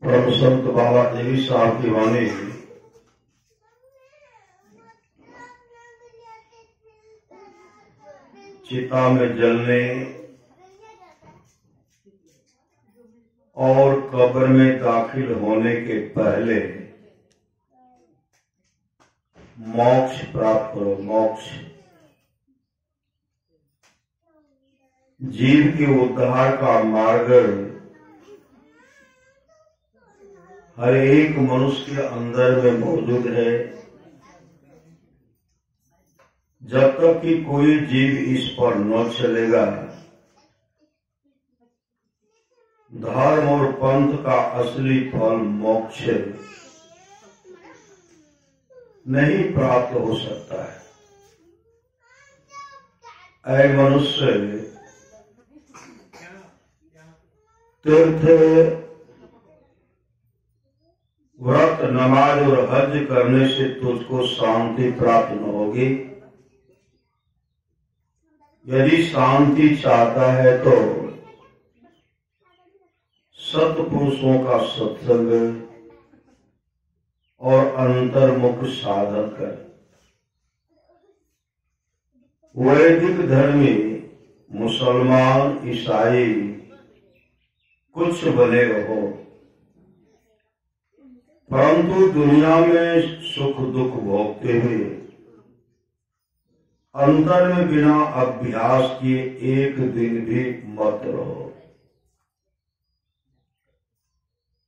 परम संत बाबा देवी साहब की वाणी चिता में जलने और कब्र में दाखिल होने के पहले मोक्ष प्राप्त करो। मोक्ष जीव के उद्धार का मार्ग हर एक मनुष्य के अंदर में मौजूद है। जब तक कि कोई जीव इस पर न चलेगा, धर्म और पंथ का असली फल मोक्ष नहीं प्राप्त हो सकता है। ऐ मनुष्य, तीर्थ व्रत नमाज और हज करने से तुझको शांति प्राप्त न होगी। यदि शांति चाहता है तो सत्पुरुषों का सत्संग और अंतर्मुख साधन कर। वैदिक धर्मी मुसलमान ईसाई कुछ बने रहो, परंतु दुनिया में सुख दुख भोगते हुए अंतर में बिना अभ्यास किए एक दिन भी मत रहो।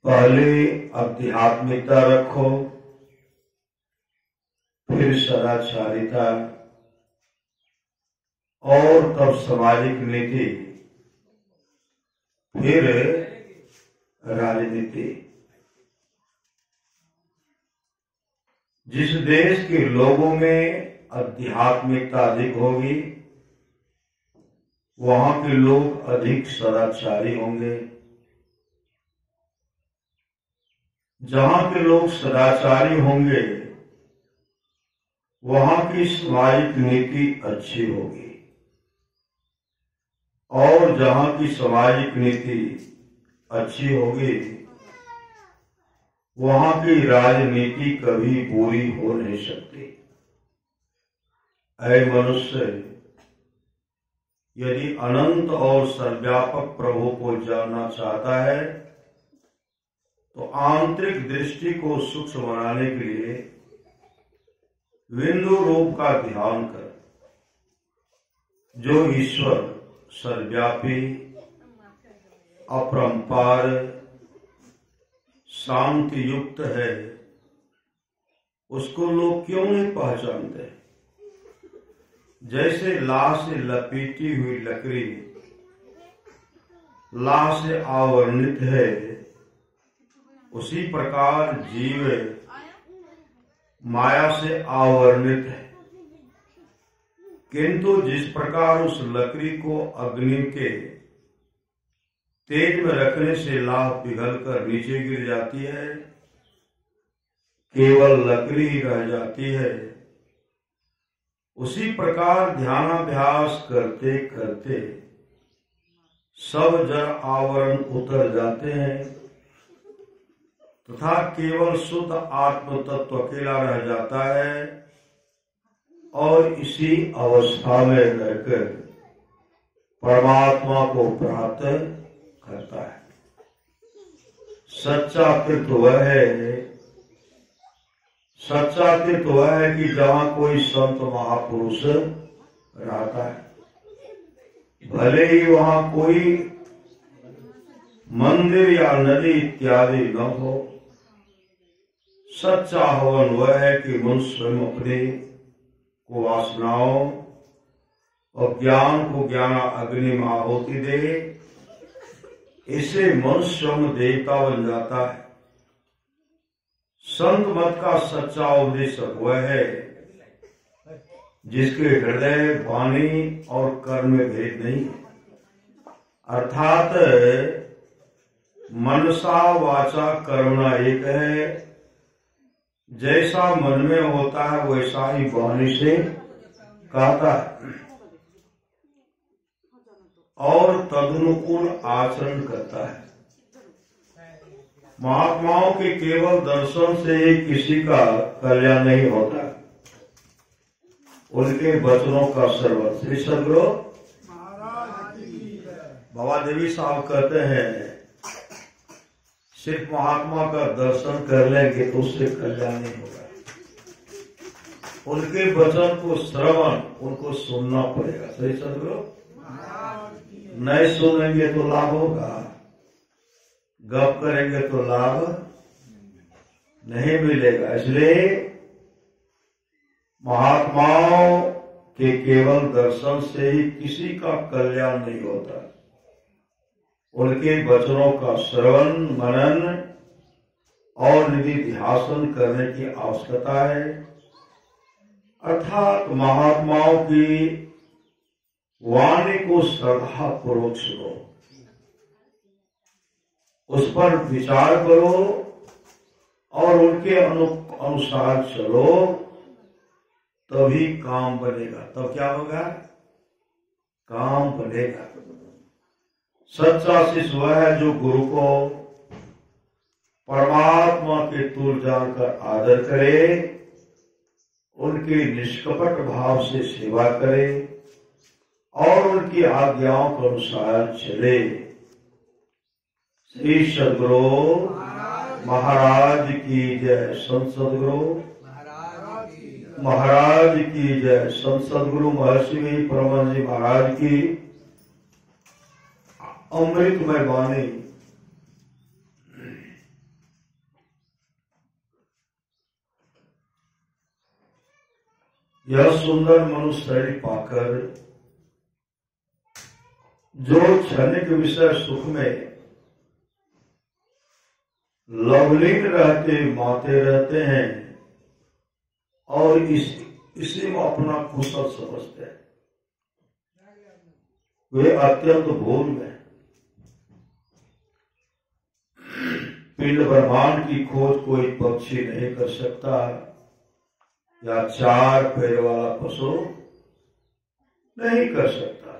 पहले आध्यात्मिकता रखो, फिर सदाचारिता और तब सामाजिक नीति, फिर राजनीति। जिस देश के लोगों में आध्यात्मिकता अधिक होगी, वहां के लोग अधिक सदाचारी होंगे। जहां के लोग सदाचारी होंगे, वहां की सामाजिक नीति अच्छी होगी, और जहां की सामाजिक नीति अच्छी होगी, वहां की राजनीति कभी बुरी हो नहीं सकती। ऐ मनुष्य, यदि अनंत और सर्वव्यापक प्रभु को जानना चाहता है तो आंतरिक दृष्टि को सूक्ष्म बनाने के लिए बिंदु रूप का ध्यान कर। जो ईश्वर सर्वव्यापी, अपरंपार, शांति युक्त है, उसको लोग क्यों नहीं पहचानते? जैसे लाह से लपेटी हुई लकड़ी लाह से आवरणित है, उसी प्रकार जीव माया से आवरणित है। किंतु जिस प्रकार उस लकड़ी को अग्नि के तेज में रखने से लाह पिघलकर नीचे गिर जाती है, केवल लकड़ी ही रह जाती है, उसी प्रकार ध्यानाभ्यास करते करते सब जड़ आवरण उतर जाते हैं तथा केवल शुद्ध आत्म तत्व अकेला रह जाता है, और इसी अवस्था में रहकर परमात्मा को प्राप्त करता है। सच्चा तीर्थ वह है, सच्चा तीर्थ वह है कि जहां कोई संत महापुरुष रहता है, भले ही वहां कोई मंदिर या नदी इत्यादि न हो। सच्चा हवन वह है कि मनुष्य अपने को वासनाओं और ज्ञान को ज्ञान अग्नि में आहुति दे, इसे मनुष्य देवता बन जाता है। संत मत का सच्चा उपदेशक वह है जिसके हृदय, वाणी और कर्म में भेद नहीं, अर्थात मनसा वाचा कर्मणा एक है। जैसा मन में होता है वैसा ही वाणी से कहता है और तदनुकूल आचरण करता है। महात्माओं के केवल दर्शन से ही किसी का कल्याण नहीं होता, उनके वचनों का श्रवण। श्री सदगुरु बाबा देवी साहब कहते हैं, सिर्फ महात्मा का दर्शन कर लेंगे तो उससे कल्याण नहीं होगा, उनके वचन को श्रवण उनको सुनना पड़ेगा। सही सदगुरु, नहीं सुनेंगे तो लाभ होगा, गप करेंगे तो लाभ नहीं मिलेगा। इसलिए महात्माओं के केवल दर्शन से ही किसी का कल्याण नहीं होता, उनके वचनों का श्रवण मनन और निधि ध्यान करने की आवश्यकता है। अर्थात महात्माओं की वाणी को श्रद्धा पूर्वक सुनो, उस पर विचार करो और उनके अनुसार चलो, तभी काम बनेगा। तब क्या होगा? काम बनेगा। सच्चा शिष्य वह है जो गुरु को परमात्मा के तुल्य जानकर आदर करे, उनके निष्कपट भाव से सेवा करे और उनकी आज्ञाओं के अनुसार चले। श्री सदगुरु महाराज की जय। संत सदगुरु महाराज की जय। संत सदगुरु महर्षि परमहंस जी महाराज की अमृतमय वाणी। यह सुंदर मनुष्य शरीर पाकर जो क्षणिक विषय सुख में लवलीन रहते माते रहते हैं और इसी में अपना कुशल समझते हैं, वे अत्यंत भूल में पिंड ब्रह्मांड की खोज कोई पक्षी नहीं कर सकता या चार पैर वाला पशु नहीं कर सकता।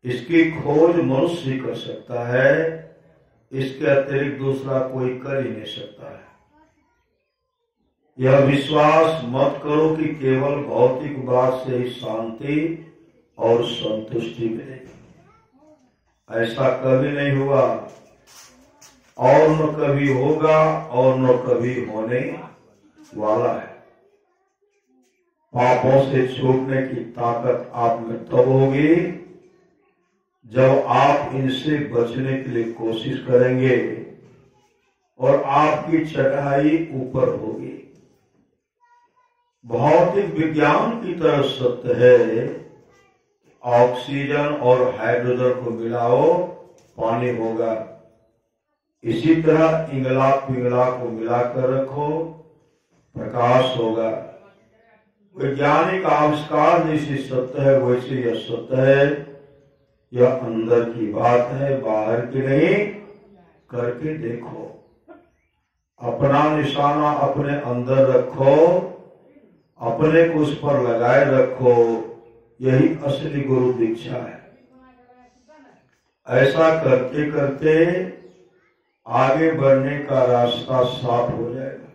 इसकी खोज मनुष्य कर सकता है, इसके अतिरिक्त दूसरा कोई कर ही नहीं सकता है। यह विश्वास मत करो कि केवल भौतिक बात से ही शांति और संतुष्टि मिलेगी। ऐसा कभी नहीं हुआ और न कभी होगा और न कभी होने वाला है। पापों से छूटने की ताकत आप में तब होगी जब आप इनसे बचने के लिए कोशिश करेंगे और आपकी चढ़ाई ऊपर होगी। भौतिक विज्ञान की तरह सत्य है, ऑक्सीजन और हाइड्रोजन को मिलाओ पानी होगा। इसी तरह इंगला पिंगला को मिलाकर रखो प्रकाश होगा। वैज्ञानिक आविष्कार जैसी सत्य है वैसे यह सत्य है। यह अंदर की बात है, बाहर की नहीं। करके देखो, अपना निशाना अपने अंदर रखो, अपने को उस पर लगाए रखो। यही असली गुरु दीक्षा है। ऐसा करते करते आगे बढ़ने का रास्ता साफ हो जाएगा।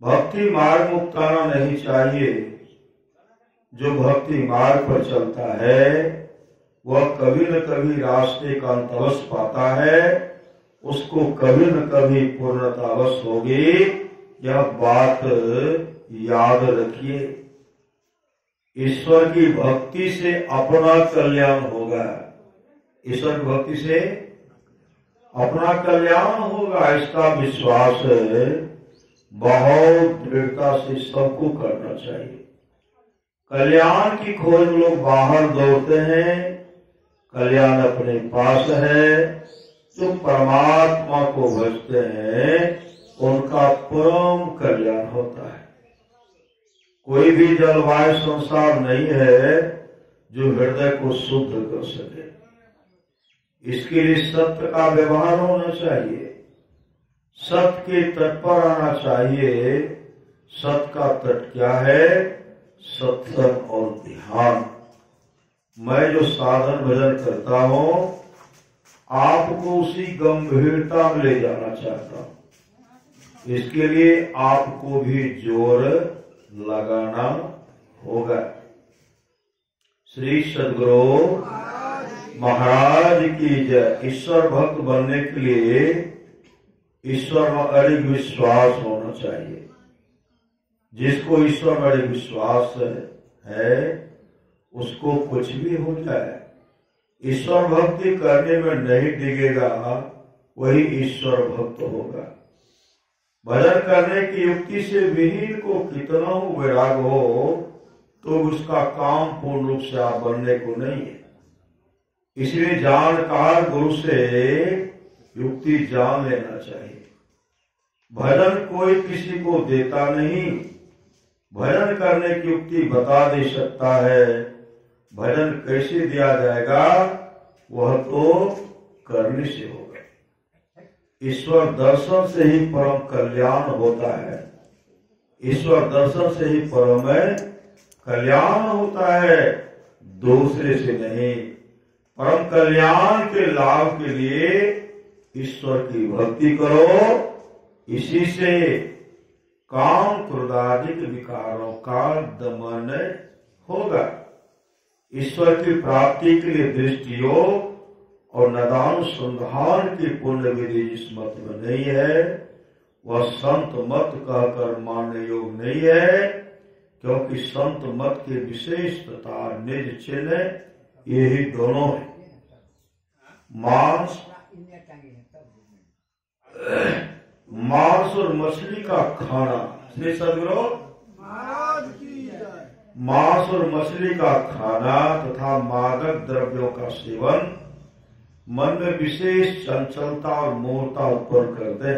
भक्ति मार्ग मुक्ताना नहीं चाहिए। जो भक्ति मार्ग पर चलता है वह कभी न कभी रास्ते का अंत अवश्य पाता है, उसको कभी न कभी पूर्णता अवश्य होगी। यह बात याद रखिए। ईश्वर की भक्ति से अपना कल्याण होगा। ईश्वर की भक्ति से अपना कल्याण होगा, इसका विश्वास बहुत दृढ़ता से सबको करना चाहिए। कल्याण की खोज लोग बाहर दौड़ते हैं, कल्याण अपने पास है। जो परमात्मा को भजते हैं उनका परम कल्याण होता है। कोई भी जलवायु संसार नहीं है जो हृदय को शुद्ध कर सके। इसके लिए सत्य का व्यवहार होना चाहिए, सत्य के तट पर आना चाहिए। सत्य का तट क्या है? सत्संग और ध्यान। मैं जो साधन भजन करता हूँ आपको उसी गंभीरता में ले जाना चाहता हूं। इसके लिए आपको भी जोर लगाना होगा। श्री सद्गुरु महाराज की जय। ईश्वर भक्त बनने के लिए ईश्वर में अड़िग विश्वास होना चाहिए। जिसको ईश्वर में अड़िग विश्वास है उसको कुछ भी हो जाए, ईश्वर भक्ति करने में नहीं डिगेगा, वही ईश्वर भक्त होगा। भजन करने की युक्ति से विहीन को कितना हो वैराग हो तो उसका काम पूर्ण रूप से आप बनने को नहीं है। इसलिए जानकार गुरु से युक्ति जान लेना चाहिए। भजन कोई किसी को देता नहीं, भजन करने की युक्ति बता दे सकता है। भजन कैसे दिया जाएगा वह तो करने से होगा। ईश्वर दर्शन से ही परम कल्याण होता है। ईश्वर दर्शन से ही परम कल्याण होता है, दूसरे से नहीं। परम कल्याण के लाभ के लिए ईश्वर की भक्ति करो। इसी से काम क्रोधादिक विकारों का दमन होगा। ईश्वर की प्राप्ति के लिए दृष्टि योग और नदानुसंधान की पुण्य विधि जिस मत में नहीं है वह संत मत कहकर मानने योग नहीं है, क्योंकि संत मत के विशेष तथा निज चिन्ह यही दोनों है। मांस और मछली का खाना। श्री सद्गुरु मांस और मछली का खाना तथा मादक द्रव्यों का सेवन मन में विशेष चंचलता और मूर्ता उत्पन्न कर दे।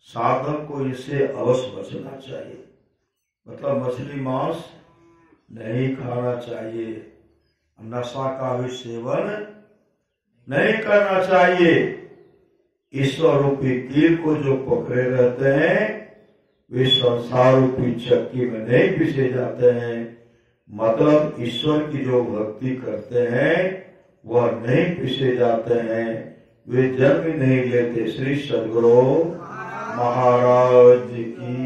साधक को इससे अवश्य बचना चाहिए। मतलब मछली मांस नहीं खाना चाहिए, नशा का भी सेवन नहीं करना चाहिए। ईश्वर रूपी कील को जो पकड़े रहते हैं वे संसार रूपी चक्की में नहीं पिसे जाते हैं। मतलब ईश्वर की जो भक्ति करते हैं वह नहीं पिसे जाते हैं, वे जन्म नहीं लेते। श्री सद्गुरु महाराज की